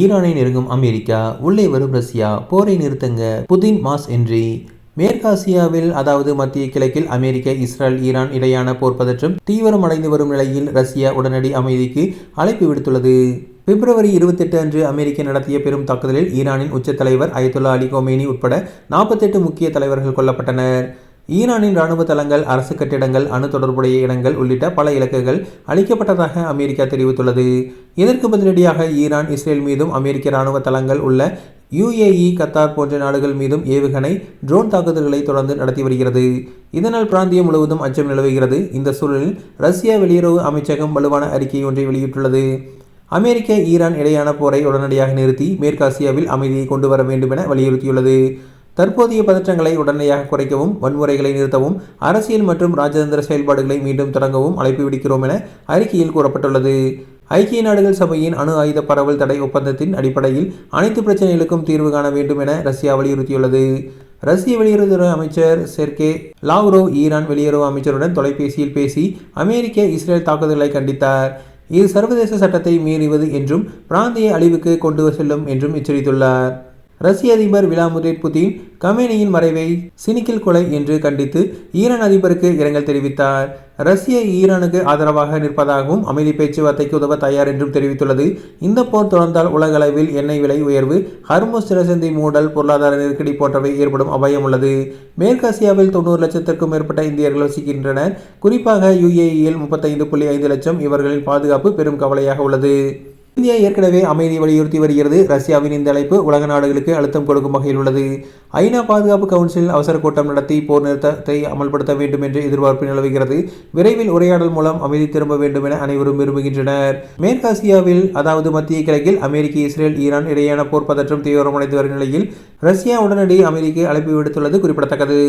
ஈரானை நெருங்கும் அமெரிக்கா, உள்ளே வரும் ரஷ்யா, போரை நிறுத்துங்க புதின் மாஸ் என்றி. மேற்காசியாவில் அதாவது மத்திய கிழக்கில் அமெரிக்க, இஸ்ரேல், ஈரான் இடையான போர் பதற்றம் தீவிரமடைந்து வரும் நிலையில் ரஷ்யா உடனடி அமைதிக்கு அழைப்பு விடுத்துள்ளது. பிப்ரவரி 28 அன்று அமெரிக்கா நடத்திய பெரும் தாக்குதலில் ஈரானின் உச்ச தலைவர் அயத்துல்லா அலி கோமேனி உட்பட 48 முக்கிய தலைவர்கள் கொல்லப்பட்டனர். ஈரானின் இராணுவ தளங்கள், அரசு கட்டிடங்கள், அணு தொடர்புடைய இடங்கள் உள்ளிட்ட பல இலக்குகள் அளிக்கப்பட்டதாக அமெரிக்கா தெரிவித்துள்ளது. இதற்கு பதிலடியாக ஈரான், இஸ்ரேல் மீதும் அமெரிக்க இராணுவ தளங்கள் உள்ள UAE, கத்தார் போன்ற நாடுகள் மீதும் ஏவுகணை, ட்ரோன் தாக்குதல்களை தொடர்ந்து நடத்தி வருகிறது. இதனால் பிராந்தியம் முழுவதும் அச்சம் நிலவுகிறது. இந்த சூழலில் ரஷ்யா வெளியுறவு அமைச்சகம் வலுவான அறிக்கை ஒன்றை வெளியிட்டுள்ளது. அமெரிக்க, ஈரான் இடையான போரை உடனடியாக நிறுத்தி மேற்காசியாவில் அமைதியை கொண்டு வர வேண்டும் என வலியுறுத்தியுள்ளது. தற்போதைய பதற்றங்களை உடனடியாக குறைக்கவும், வன்முறைகளை நிறுத்தவும், அரசியல் மற்றும் ராஜதந்திர செயல்பாடுகளை மீண்டும் தொடங்கவும் அழைப்பு விடுக்கிறோம் என அறிக்கையில் கூறப்பட்டுள்ளது. ஐக்கிய நாடுகள் சபையின் அணு ஆயுத பரவல் தடை ஒப்பந்தத்தின் அடிப்படையில் அனைத்து பிரச்சனைகளுக்கும் தீர்வு காண வேண்டும் என ரஷ்யா வலியுறுத்தியுள்ளது. ரஷ்ய வெளியுறவுத்துறை அமைச்சர் செர்கே லாவ்ரோவ் ஈரான் வெளியுறவு அமைச்சருடன் தொலைபேசியில் பேசி அமெரிக்க, இஸ்ரேல் தாக்குதல்களை கண்டித்தார். இது சர்வதேச சட்டத்தை மீறுவது என்றும் பிராந்திய அழிவுக்கு கொண்டு செல்லும் என்றும் எச்சரித்துள்ளார். ரஷ்ய அதிபர் விளாடிமிர் புதின் கமேனியின் மறைவை சினிக்கில் கொலை என்று கண்டித்து ஈரான் அதிபருக்கு இரங்கல் தெரிவித்தார். ரஷ்யா ஈரானுக்கு ஆதரவாக நிற்பதாகவும் அமைதி பேச்சுவார்த்தைக்கு உதவ தயார் என்றும் தெரிவித்துள்ளது. இந்த போர் தொடர்ந்தால் உலக அளவில் எண்ணெய் விலை உயர்வு, ஹர்முஸ் ஜலசந்தி மூடல், பொருளாதார நெருக்கடி போன்றவை ஏற்படும் அபாயம் உள்ளது. மேற்காசியாவில் 90 லட்சத்திற்கும் மேற்பட்ட இந்தியர்கள் வசிக்கின்றனர். குறிப்பாக UAEயில் 35.5 லட்சம். இவர்களின் பாதுகாப்பு பெரும் கவலையாக உள்ளது. இந்தியா ஏற்கனவே அமைதியை வலியுறுத்தி வருகிறது. ரஷ்யாவின் இந்த அழைப்பு உலக நாடுகளுக்கு அழுத்தம் கொடுக்கும் வகையில் உள்ளது. ஐநா பாதுகாப்பு கவுன்சில் அவசர கூட்டம் நடத்தி போர் நிறுத்தத்தை அமல்படுத்த வேண்டும் என்று எதிர்பார்ப்பு நிலவுகிறது. விரைவில் உரையாடல் மூலம் அமைதி திரும்ப வேண்டும் என அனைவரும் விரும்புகின்றனர். மேற்காசியாவில் அதாவது மத்திய கிழக்கில் அமெரிக்க, இஸ்ரேல், ஈரான் இடையேயான போர் பதற்றம் தீவிரமடைந்து வரும் நிலையில் ரஷ்யா உடனடி அமைதிக்கு அழைப்பு விடுத்துள்ளது குறிப்பிடத்தக்கது.